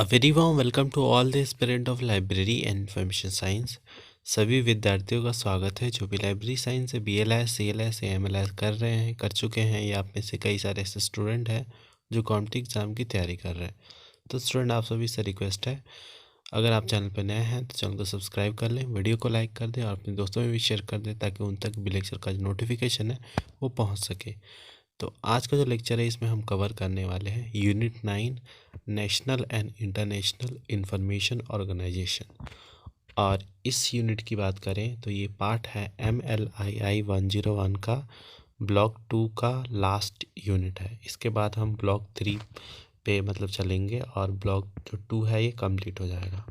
A very warm welcome to all the aspirant of library and information science। सभी विद्यार्थियों का स्वागत है जो भी लाइब्रेरी साइंस से BLS, CLS या MLS कर चुके हैं, या आप में से कई सारे ऐसे स्टूडेंट हैं जो कॉम्पिटिटिव एग्ज़ाम की तैयारी कर रहे हैं। तो स्टूडेंट, आप सभी से रिक्वेस्ट है, अगर आप चैनल पर नए हैं तो चैनल को सब्सक्राइब कर लें, वीडियो को लाइक कर दें और अपने दोस्तों में भी शेयर कर दें ताकि उन तक भी लेक्चर का जो नोटिफिकेशन है वो पहुँच सके। तो आज का जो लेक्चर है इसमें हम कवर करने वाले हैं unit 9 national and international information organisation. और इस यूनिट की बात करें तो ये पार्ट है MLII 101 का ब्लॉक 2 का लास्ट यूनिट है। इसके बाद हम ब्लॉक 3 पे चलेंगे और ब्लॉक जो 2 है ये कंप्लीट हो जाएगा।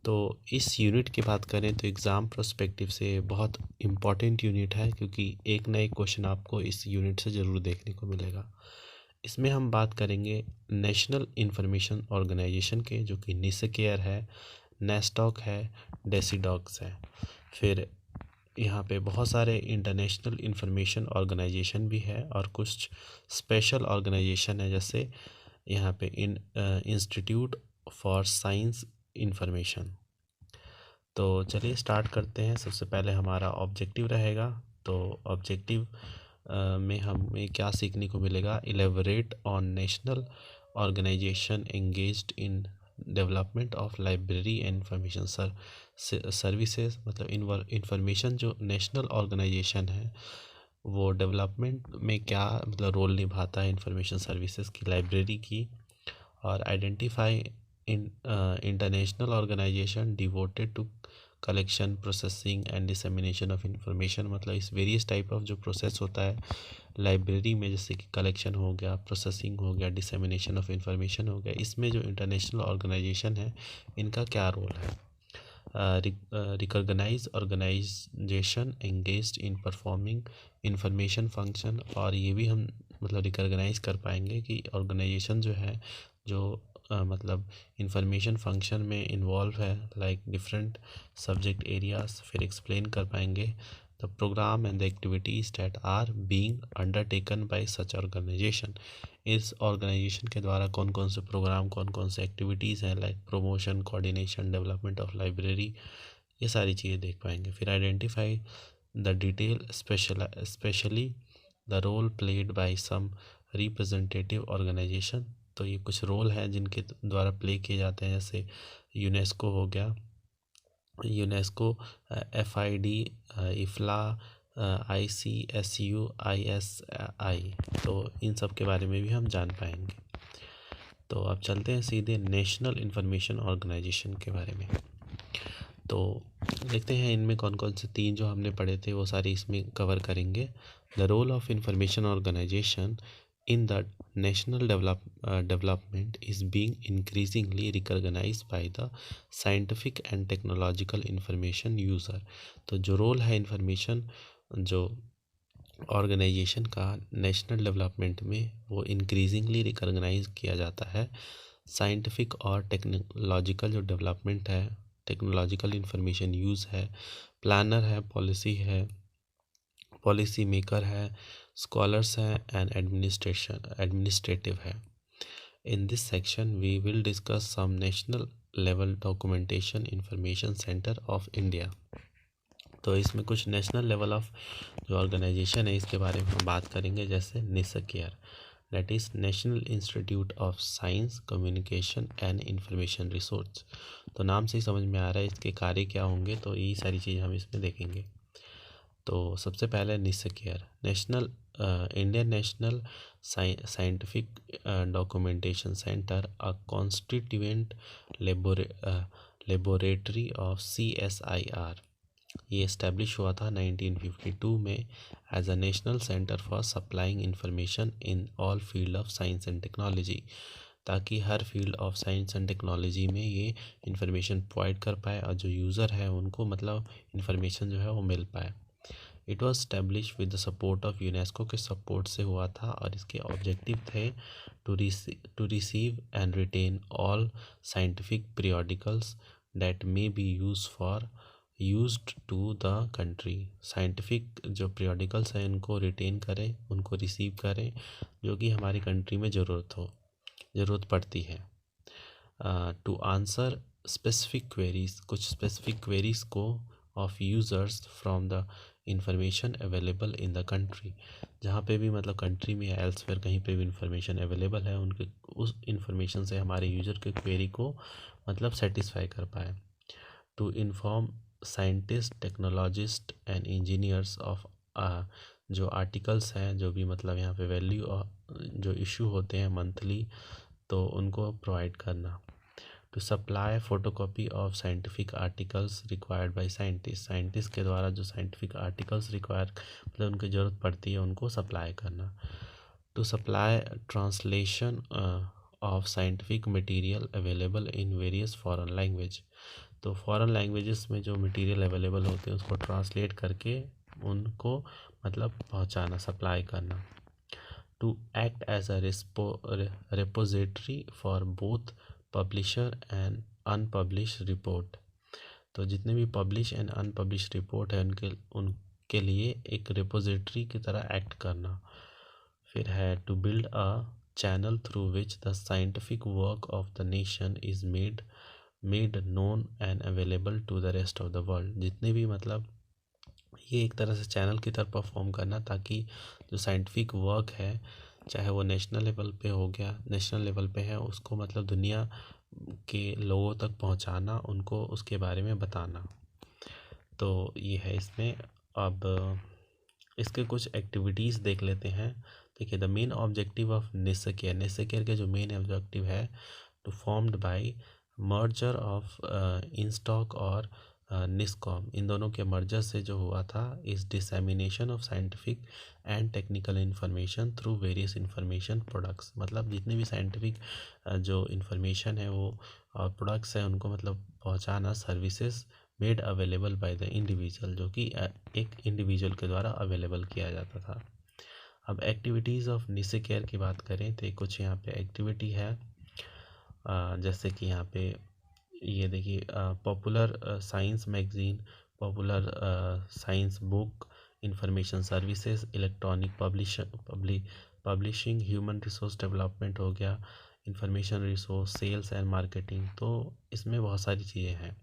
तो इस यूनिट की बात करें तो एग्ज़ाम प्रोस्पेक्टिव से बहुत इम्पॉर्टेंट यूनिट है, क्योंकि एक ना एक क्वेश्चन आपको इस यूनिट से ज़रूर देखने को मिलेगा। इसमें हम बात करेंगे नेशनल इंफॉर्मेशन ऑर्गेनाइजेशन के, जो कि निसकेयर है, नेस्टॉक है, डेसीडॉक्स है। फिर यहाँ पे बहुत सारे इंटरनेशनल इंफॉर्मेशन ऑर्गेनाइजेशन भी है और कुछ स्पेशल ऑर्गेनाइजेशन है, जैसे यहाँ पे इंस्टीट्यूट फॉर साइंस इंफॉर्मेशन। तो चलिए स्टार्ट करते हैं। सबसे पहले हमारा ऑब्जेक्टिव रहेगा। तो ऑब्जेक्टिव में हमें क्या सीखने को मिलेगा? Elaborate on national organisation engaged in development of library and information services. Information जो नेशनल ऑर्गेनाइजेशन है वो डेवलपमेंट में क्या रोल निभाता है इंफॉर्मेशन सर्विसेज की, लाइब्रेरी की। और identify international organisation devoted to collection, processing and dissemination of information. इस वेरियस टाइप ऑफ जो प्रोसेस होता है लाइब्रेरी में, जैसे कि कलेक्शन हो गया, प्रोसेसिंग हो गया, डिसेमिनेशन ऑफ इंफॉर्मेशन हो गया, इसमें जो इंटरनेशनल ऑर्गेनाइजेशन है इनका क्या रोल है? Recognise organisation engaged in performing information function. और ये भी हम रिकॉग्नाइज कर पाएंगे कि ऑर्गेनाइजेशन जो है जो इंफॉर्मेशन फंक्शन में इन्वॉल्व है, लाइक डिफरेंट सब्जेक्ट एरियाज। फिर एक्सप्लेन कर पाएंगे the programme and the activities that are being undertaken by such organisation. इस ऑर्गेनाइजेशन के द्वारा कौन कौन से प्रोग्राम, कौन कौन से एक्टिविटीज़ हैं, like promotion, coordination, development of library, ये सारी चीज़ें देख पाएंगे। फिर identify the detail specially the role played by some representative organisation. तो ये कुछ रोल हैं जिनके द्वारा प्ले किए जाते हैं, जैसे यूनेस्को हो गया, यूनेस्को, FID, इफ्ला, ICSU, ISI। तो इन सब के बारे में भी हम जान पाएंगे। तो अब चलते हैं सीधे नेशनल इंफॉर्मेशन ऑर्गेनाइजेशन के बारे में। तो देखते हैं इनमें कौन कौन से 3 जो हमने पढ़े थे वो सारे इसमें कवर करेंगे। The role of information organisation in the national development is being increasingly recognized by the scientific and technological information user। तो जो रोल है इंफॉर्मेशन जो ऑर्गेनाइजेशन का नेशनल डेवलपमेंट में, वो इंक्रीजिंगली रिकॉग्नाइज किया जाता है। साइंटिफिक और टेक्नोलॉजिकल जो डेवलपमेंट है, टेक्नोलॉजिकल इंफॉर्मेशन यूज़ है, प्लानर है, पॉलिसी मेकर है, स्कॉलर्स हैं एंड एडमिनिस्ट्रेटिव है। In this section we will discuss some national level documentation information centre of India. तो इसमें कुछ नेशनल लेवल ऑफ जो ऑर्गेनाइजेशन है इसके बारे में हम बात करेंगे, जैसे NISCAIR, that is national institute of science communication and information resource. तो नाम से ही समझ में आ रहा है इसके कार्य क्या होंगे, तो यही सारी चीज़ हम इसमें देखेंगे। तो सबसे पहले NISCAIR, national Indian national scientific documentation centre, a constituent laboratory of CSIR। ये इस्टेब्लिश हुआ था 1952 में as a national centre for supplying information in all field of science and technology, ताकि हर field of science and technology में ये information provide कर पाए और जो यूज़र है उनको इंफॉर्मेशन जो है वो मिल पाए। It was establish with the support of UNESCO के सपोर्ट से हुआ था, और इसके ऑब्जेक्टिव थे to receive and retain all scientific periodicals that may be used to the country. Scientific जो पीरियोडिकल्स हैं इनको रिटेन करें, उनको रिसीव करें, जो कि हमारी कंट्री में ज़रूरत पड़ती है। टू आंसर स्पेसिफिक क्वेरीज, कुछ स्पेसिफिक क्वेरीज को of users from the information available in the country, जहाँ पे भी मतलब कंट्री में या एल्सवेयर कहीं पे भी इंफॉर्मेशन अवेलेबल है उनके उस इंफॉर्मेशन से हमारे यूज़र के क्वेरी को मतलब सेटिस्फाई कर पाए। To inform scientist, technologist and engineers of जो आर्टिकल्स हैं, जो भी मतलब यहाँ पे वैल्यू जो इशू होते हैं मंथली, तो उनको प्रोवाइड करना। To supply photocopy of scientific articles required by scientist, scientist के द्वारा जो साइंटिफिक आर्टिकल्स रिक्वायर मतलब उनकी ज़रूरत पड़ती है उनको सप्लाई करना। To supply translation of scientific material available in various foreign language, तो फॉरेन लैंग्वेजेस में जो मटेरियल अवेलेबल होते हैं उसको ट्रांसलेट करके उनको मतलब पहुंचाना, सप्लाई करना। To act as a repository for both publisher and unpublish report, तो जितने भी पब्लिश एंड अनपब्लिश रिपोर्ट है उनके लिए एक रिपोजिटरी की तरह एक्ट करना। फिर है to build a channel through which the scientific work of the nation is made known and available to the rest of the world, जितने भी मतलब ये एक तरह से चैनल की तरह परफॉर्म करना ताकि जो साइंटिफिक वर्क है चाहे वो नेशनल लेवल पे हो गया, नेशनल लेवल पे है, उसको मतलब दुनिया के लोगों तक पहुंचाना, उनको उसके बारे में बताना। तो ये है इसमें। अब इसके कुछ एक्टिविटीज़ देख लेते हैं। देखिए, the main objective of NISCAIR, NISCAIR के जो मेन ऑब्जेक्टिव है to formed by merger of INSDOC और निस्कॉम, इन दोनों के मर्जर से जो हुआ था इस dissemination of scientific and technical information through various information products, मतलब जितने भी साइंटिफिक जो इंफॉर्मेशन है वो प्रोडक्ट्स हैं उनको मतलब पहुंचाना, services made available by the individual, जो कि एक इंडिविजुअल के द्वारा अवेलेबल किया जाता था। अब एक्टिविटीज़ ऑफ निस्सेकेयर की बात करें तो कुछ यहाँ पे एक्टिविटी है, जैसे कि यहाँ पे ये देखिए, popular science magazine, popular science book, information services, electronic publishing, human resource development हो गया, information resource, sales and marketing, तो इसमें बहुत सारी चीज़ें हैं।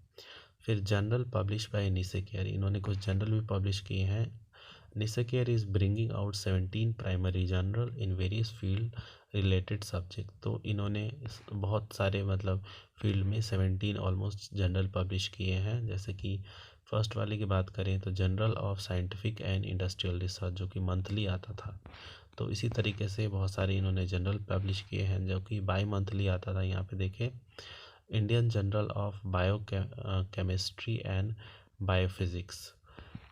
फिर जनरल पब्लिश बाय निस्सेकेयर, इन्होंने कुछ जनरल भी पब्लिश किए हैं। NISCAIR is bringing out 17 primary journal in various field related subject, तो इन्होंने बहुत सारे मतलब फील्ड में 17 ऑलमोस्ट जनरल पब्लिश किए हैं। जैसे कि फर्स्ट वाले की बात करें तो general of scientific and industrial research, जो कि मंथली आता था, तो इसी तरीके से बहुत सारे इन्होंने जनरल पब्लिश किए हैं जो कि बाई मंथली आता था। यहाँ पे देखें, Indian journal of bio chemistry and biophysics,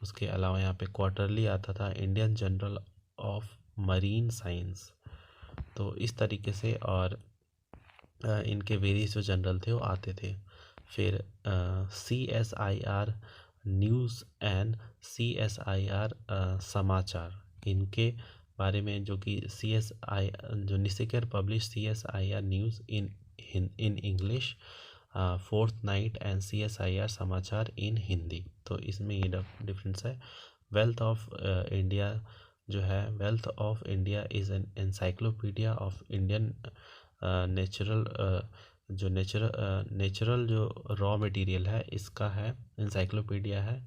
उसके अलावा यहाँ पे क्वार्टरली आता था Indian journal of marine science, तो इस तरीके से और इनके वेरियस जो जनरल थे वो आते थे। फिर CSIR न्यूज़ एंड CSIR समाचार, इनके बारे में जो कि CSI जो NISCAIR publish CSIR news in English fortnight and CSIR समाचार इन हिंदी, तो इसमें ये डिफरेंस है। वेल्थ ऑफ इंडिया जो है, wealth of India is an encyclopedia of Indian natural जो नेचुरल जो रॉ मटेरियल है इसका है, इंसाइक्लोपीडिया है।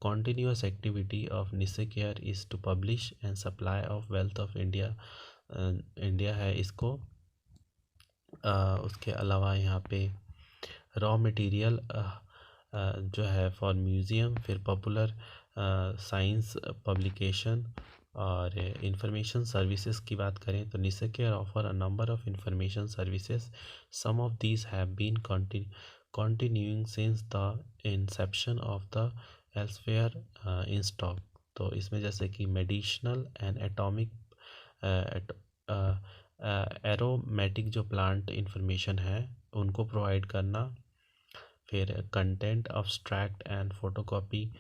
continuous activity of NISCAIR is to publish and supply of wealth of India, India है इसको। उसके अलावा यहाँ पे रॉ मटेरियल जो है फॉर म्यूज़ियम, फिर पॉपुलर साइंस पब्लिकेशन और इंफॉर्मेशन सर्विसेज की बात करें तो NISCAIR offer a number of information services, some of these have been continuing since the inception of the elsewhere INSDOC, तो इसमें जैसे कि मेडिसिनल एंड एटॉमिक एरोमेटिक जो प्लांट इंफॉर्मेशन है उनको प्रोवाइड करना। फिर content abstract and photocopy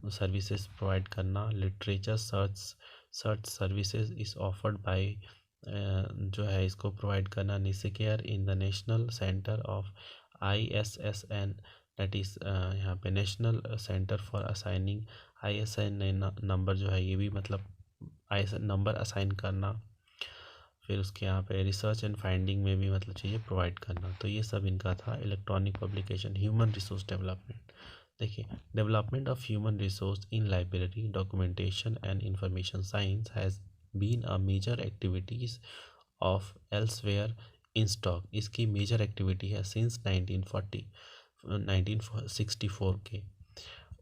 services provide करना। Literature search services is offered by जो है इसको प्रोवाइड करना NISCAIR in the national centre of ISSN, that is यहाँ पे national centre for assigning ISN number जो है, ये भी मतलब ISN नंबर असाइन करना। फिर उसके यहाँ पे रिसर्च एंड फाइंडिंग में भी मतलब चीज़ें प्रोवाइड करना। तो ये सब इनका था electronic publication. Human resource development, देखिए, development of human resource in library documentation and information science has been a major activities of elsewhere INSDOC. इसकी मेजर एक्टिविटी है सिंस 1964 के।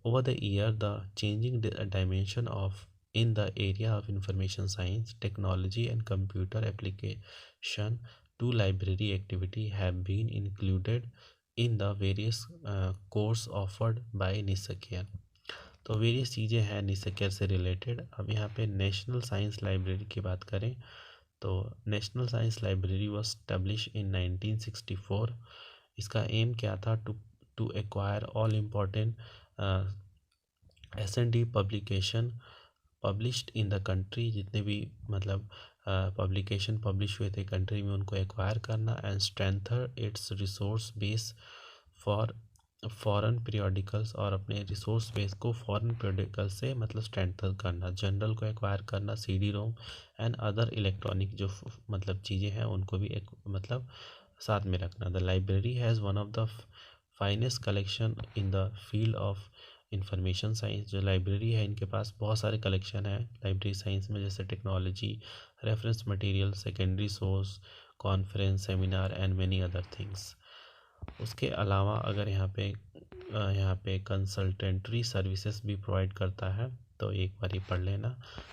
Over the year, the changing dimension of in the area of information science, technology and computer application to library activity have been included in the various course offered by NISACARE। तो various चीज़ें हैं NISACARE से related. अब यहाँ पे national science library की बात करें तो national science library was establish in 1964। इसका एम क्या था? To acquire all important S&D publication published in the country. जितने भी मतलब पब्लिकेशन पब्लिश हुए थे कंट्री में, उनको एक्वायर करना। And strengthen its resource base for foreign periodicals, और अपने रिसोर्स बेस को फॉरेन पीरियोडिकल से मतलब स्ट्रेंथन करना। जनरल को एक्वायर करना, CD ROM and other electronic जो मतलब चीज़ें हैं उनको भी एक मतलब साथ में रखना। The library has one of the finest collection in the field of information science. जो लाइब्रेरी है इनके पास बहुत सारे कलेक्शन है लाइब्रेरी साइंस में, जैसे technology, reference material, secondary source, conference, seminar and many other things. उसके अलावा अगर यहाँ पे कंसल्टेंट्री सर्विसेज भी प्रोवाइड करता है, तो एक बार ही पढ़ लेना।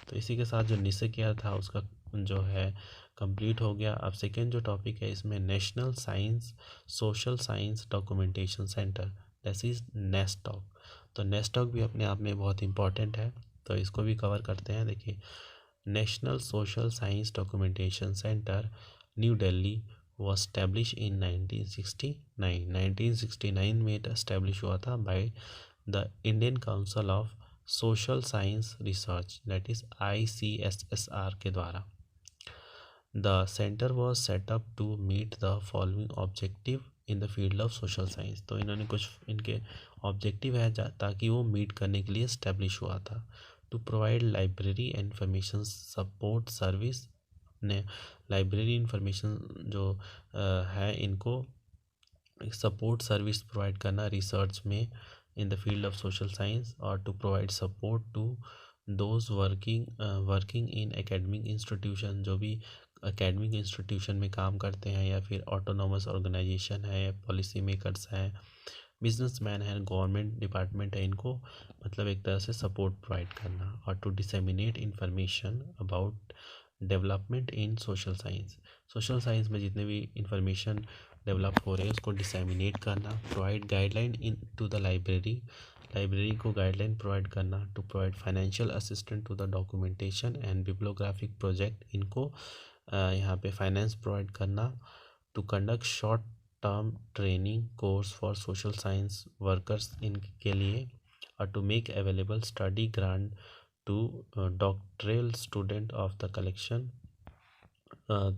तो इसी के साथ जो NISACARE था उसका जो है कंप्लीट हो गया। अब सेकेंड जो टॉपिक है इसमें national science social science documentation centre, that is NASSDOC. तो नेस्टॉक भी अपने आप में बहुत इंपॉर्टेंट है, तो इसको भी कवर करते हैं। देखिए, national social science documentation centre new Delhi was established in 1969। 1969 में एस्टेब्लिश हुआ था by the Indian council of social science research, that is ICSSR के द्वारा। The centre was set up to meet the following objective in the field of social science। तो इन्होंने कुछ इनके objective है ताकि वो मीट करने के लिए इस्टेब्लिश हुआ था। To provide library and information support service, ने लाइब्रेरी इंफॉर्मेशन जो है इनको सपोर्ट सर्विस प्रोवाइड करना रिसर्च में in the field of social science, और to provide support to those working in academic institution, जो भी एकेडमिक इंस्टीट्यूशन में काम करते हैं या फिर ऑटोनॉमस ऑर्गेनाइजेशन है, पॉलिसी मेकर्स हैं, बिजनेसमैन है, गवर्नमेंट डिपार्टमेंट है, इनको मतलब एक तरह से सपोर्ट प्रोवाइड करना। और to disseminate information about development in social science, social science में जितने भी इंफॉर्मेशन डेवलप हो रहे हैं उसको डिसेमिनेट करना। Provide guideline in to the library, library को गाइडलाइन प्रोवाइड करना। To provide financial assistant to the documentation and bibliographic project, इनको यहाँ पे फाइनेंस प्रोवाइड करना। To conduct short term training course for social science workers इनके लिए, और to make available study grant to doctoral student of the collection.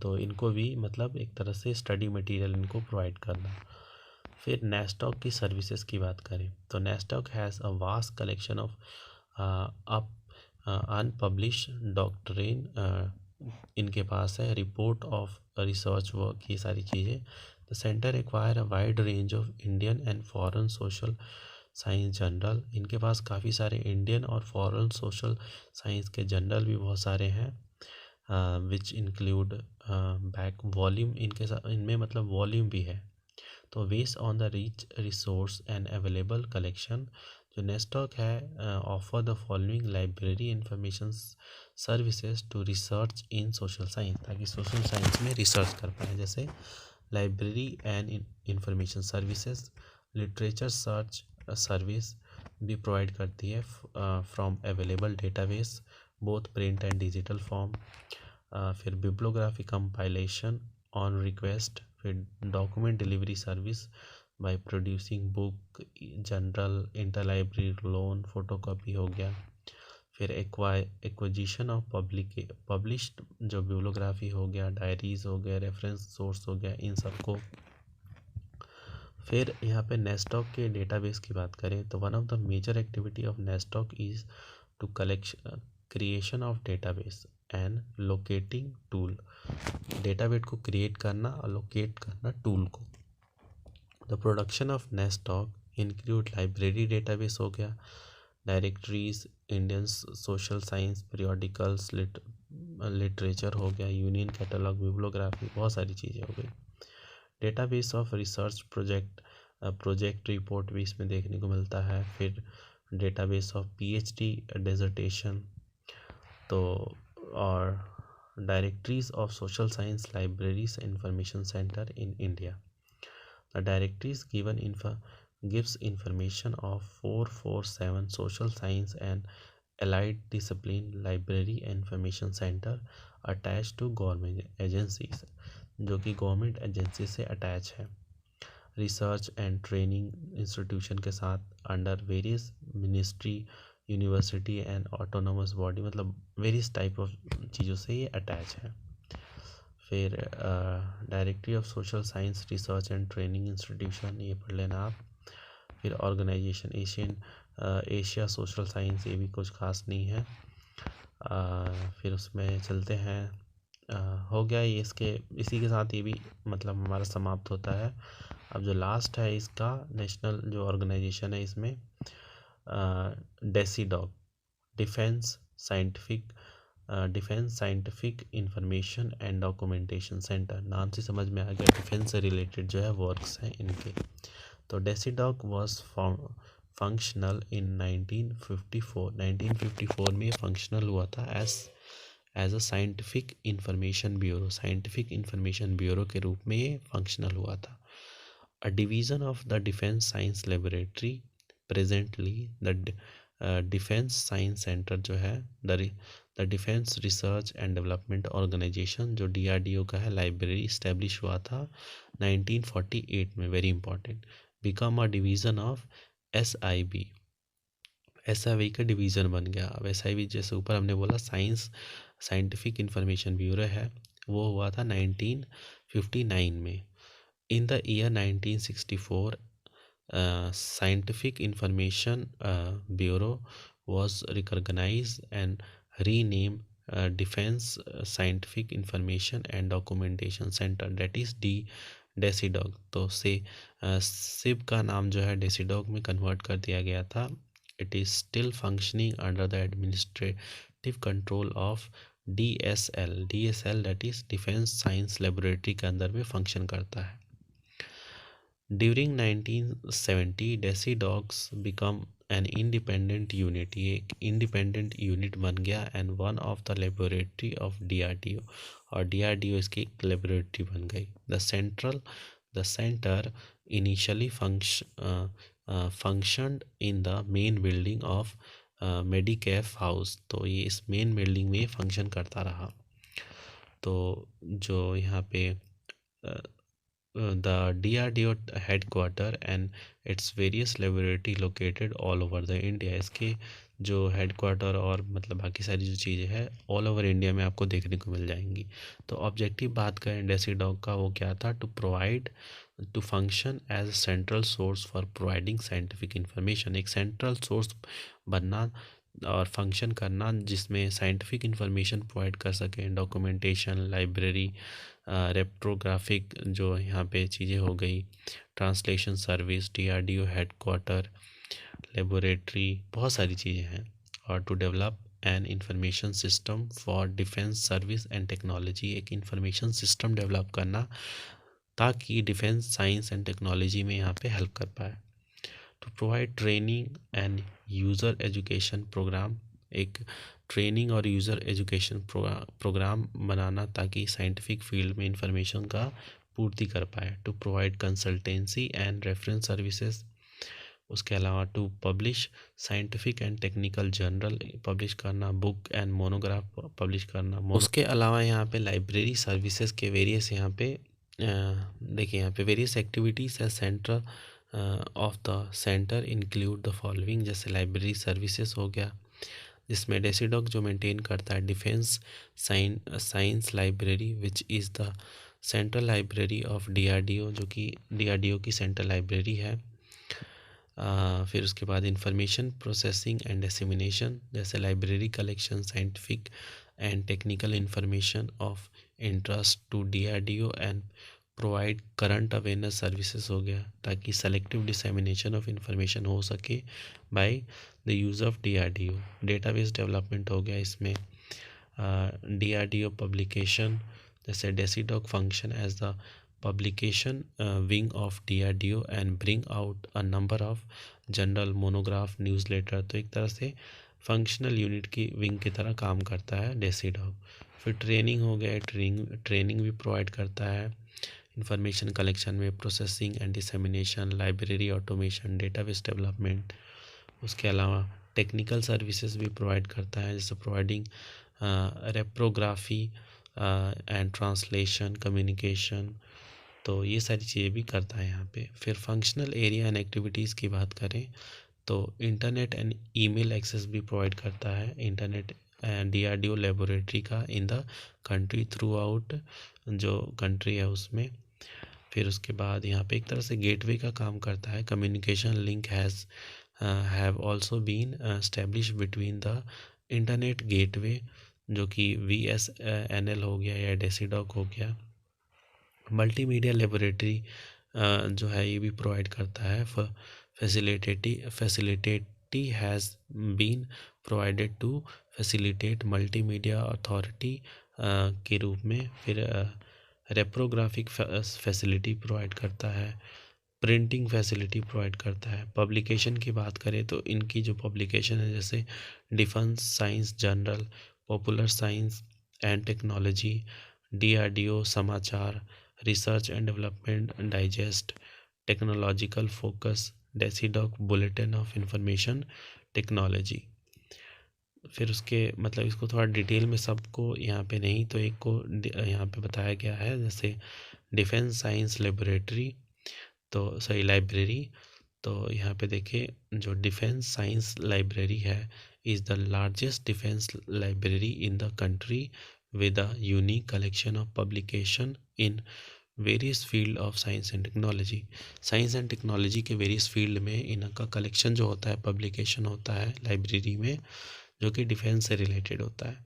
तो इनको भी मतलब एक तरह से स्टडी मटेरियल इनको प्रोवाइड करना। फिर नेस्टॉक की सर्विसेज की बात करें तो NASSDOC has a vast collection of up unpublished doctrine, इनके पास है रिपोर्ट ऑफ रिसर्च वर्क, ये सारी चीज़ें। The centre acquire a wide range of Indian and foreign social science journal, इनके पास काफ़ी सारे इंडियन और फॉरेन सोशल साइंस के जर्नल भी बहुत सारे हैं। विच इंक्लूड बैक वॉल्यूम, इनके साथ इनमें मतलब वॉल्यूम भी है। तो based on the rich resource and available collection, जो नेस्टॉक है offer the following library information services to research in social science, ताकि सोशल साइंस में रिसर्च कर पाए। जैसे library and information services, literature search service भी प्रोवाइड करती है from available database both print and digital form. फिर बिब्लियोग्राफी कंपाइलेशन ऑन रिक्वेस्ट, फिर document delivery service by producing book, journal, inter library loan, photocopy हो गया। फिर acquisition of published जो bibliography हो गया, डायरीज हो गया, रेफरेंस सोर्स हो गया, इन सबको। फिर यहाँ पे नेस्टॉक के डेटाबेस की बात करें तो one of the major activity of NASSDOC is to creation of database. And locating tool, database को क्रिएट करना और लोकेट करना टूल को। The production of NASSDOC include library database हो गया, directories, Indian social science periodicals, literature हो गया, union catalogue, bibliography, बहुत सारी चीज़ें हो गई। Database of research project report भी इसमें देखने को मिलता है। फिर डेटाबेस ऑफ पीएचडी डिसर्टेशन, तो और directories of social science libraries information centre in India. The directories gives information of 447 social science and allied discipline library information center attached to government agencies, जो कि गवर्नमेंट एजेंसी से attach है। Research and training institution के साथ under various ministry, university and autonomous body, मतलब various type of चीज़ों से ये अटैच है। फिर directory of social science research and training institution, ये पढ़ लेना आप। फिर ऑर्गेनाइजेशन एशिया सोशल साइंस, ये भी कुछ खास नहीं है। फिर उसमें चलते हैं, हो गया ये, इसी के साथ ये भी मतलब हमारा समाप्त होता है। अब जो लास्ट है इसका नेशनल जो ऑर्गेनाइजेशन है इसमें DESIDOC, defence scientific information and documentation centre, नाम से समझ में आ गया डिफेंस से रिलेटेड जो है वर्क्स हैं इनके। तो डेसीडॉग वाज फंक्शनल इन 1954 में फंक्शनल हुआ था as a scientific information bureau के रूप में ये फंक्शनल हुआ था। A division of the defence science laboratory, presently the defence science centre जो है the defence research and development organisation, जो DRDO का है, लाइब्रेरी इस्टेब्लिश हुआ था 1948 में, very important. Become a division of SIB का डिवीज़न बन गया। अब SIB जैसे ऊपर हमने बोला साइंटिफिक इंफॉर्मेशन ब्यूरो है, वो हुआ था 1959 में। In the year 1964 scientific information bureau was recognized and renamed defense scientific information and documentation center, that is DECIDOG। तो सिब का नाम जो है डेसीडॉग में कन्वर्ट कर दिया गया था। It is still functioning under the administrative control of DSL, that is defence science laboratory के अंदर में फंक्शन करता है। During 1970 DESIDOCs become an independent unit, ये एक इंडिपेंडेंट यूनिट बन गया and one of the laboratory of DRDO, और DRDO इसकी एक लेबोरेटरी बन गई। The centre initially functioned in the main building of Metcalfe house, तो ये इस मेन बिल्डिंग में फंक्शन करता रहा। तो जो यहाँ पे the DRDO headquarter and its various laboratory located all over the India, इसके जो हेडक्वार्टर और मतलब बाकी सारी जो चीज़ें हैं ऑल ओवर इंडिया में आपको देखने को मिल जाएंगी। तो ऑब्जेक्टिव बात करें डेसीडॉग का, वो क्या था? To function as a central source for providing scientific information, एक सेंट्रल सोर्स बनना और फंक्शन करना जिसमें साइंटिफिक इंफॉर्मेशन प्रोवाइड कर सकें, डॉक्यूमेंटेशन, लाइब्रेरी, रेप्ट्रोग्राफिक जो यहाँ पे चीज़ें हो गई, translation service, DRDO headquarter, laboratory, बहुत सारी चीज़ें हैं। और to develop an information system for defence service and technology, एक इंफॉर्मेशन सिस्टम डेवलप करना ताकि डिफेंस साइंस एंड टेक्नोलॉजी में यहाँ पे हेल्प कर पाए। To provide training and user education programme, एक ट्रेनिंग और यूज़र एजुकेशन प्रोग्राम बनाना ताकि साइंटिफिक फील्ड में इंफॉर्मेशन का पूर्ति कर पाए। To provide consultancy and reference services, उसके अलावा to publish scientific and technical journal publish करना, बुक एंड मोनोग्राफ पब्लिश करना। उसके अलावा यहाँ पे लाइब्रेरी सर्विसेज के वेरियस यहाँ पे देखिए यहाँ पे वेरियस एक्टिविटीज़ है centre of the centre include the following, जैसे लाइब्रेरी सर्विसेज हो गया जिसमें डेसीडॉग जो मेंटेन करता है defence science library which is the central library of DRDO, जो कि DRDO की सेंट्रल लाइब्रेरी है। फिर उसके बाद इंफॉर्मेशन प्रोसेसिंग एंड डिसेमिनेशन, जैसे library collection, scientific and technical information of interest to DRDO and provide current awareness services हो गया, ताकि सेलेक्टिव डिसेमिनेशन ऑफ इंफॉर्मेशन हो सके by the use of DRDO। Database development हो गया इसमें। DRDO पब्लिकेशन, जैसे DESIDOC function as the publication wing of DRDO and bring out a number of general monograph newsletter. तो एक तरह से फंक्शनल यूनिट की विंग की तरह काम करता है डेसीडॉक। फिर ट्रेनिंग हो गया, ट्रेनिंग भी प्रोवाइड करता है इंफॉर्मेशन कलेक्शन में, processing and dissemination, library automation, database development. उसके अलावा टेक्निकल सर्विसेज भी प्रोवाइड करता है, जैसे प्रोवाइडिंग रेप्रोग्राफी एंड ट्रांसलेशन, कम्युनिकेशन। तो ये सारी चीज़ें भी करता है यहाँ पे। फिर फंक्शनल एरिया एंड एक्टिविटीज़ की बात करें तो इंटरनेट एंड ईमेल एक्सेस भी प्रोवाइड करता है इंटरनेट DRDO लेबोरेटरी का इन द कंट्री थ्रू आउट, जो कंट्री है उसमें। फिर उसके बाद यहाँ पे एक तरह से गेटवे का काम करता है। Communication link have also been establish between the internet gateway, जो कि VSNL हो गया या डेसीडॉक हो गया। मल्टीमीडिया लेबोरेटरी जो है ये भी प्रोवाइड करता है। Facility has been provided to facilitate multimedia authority के रूप में। फिर रेप्रोग्राफिक फैसिलिटी प्रोवाइड करता है, प्रिंटिंग फैसिलिटी प्रोवाइड करता है। पब्लिकेशन की बात करें तो इनकी जो पब्लिकेशन है, जैसे defence science journal, popular science and technology, DRDO Samachar, research and development digest, technological focus, DESIDOC bulletin of information technology. फिर उसके मतलब इसको थोड़ा डिटेल में सबको यहाँ पे नहीं, तो एक को यहाँ पे बताया गया है, जैसे डिफेंस साइंस लेबोरेटरी, तो सही लाइब्रेरी। तो यहाँ पे देखिए, जो डिफेंस साइंस लाइब्रेरी है is the largest defence library in the country with a unique collection of publication in various field of science and technology। Science and technology के various field में इनका कलेक्शन जो होता है, पब्लिकेशन होता है library में, जो कि डिफेंस से रिलेटेड होता है।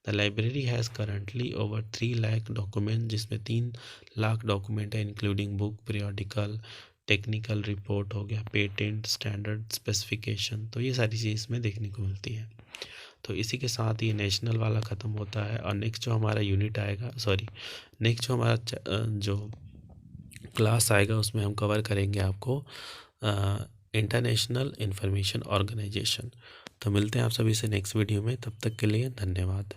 The library has currently over 3 lakh document, जिसमें 3 लाख डॉक्यूमेंट है, including book, periodical, technical report हो गया, पेटेंट, स्टैंडर्ड स्पेसिफिकेशन। तो ये सारी चीज़ इसमें देखने को मिलती है। तो इसी के साथ ये नेशनल वाला ख़त्म होता है, और नेक्स्ट जो हमारा यूनिट आएगा, नेक्स्ट जो हमारा जो क्लास आएगा उसमें हम कवर करेंगे आपको इंटरनेशनल इंफॉर्मेशन ऑर्गेनाइजेशन। तो मिलते हैं आप सभी से नेक्स्ट वीडियो में, तब तक के लिए धन्यवाद।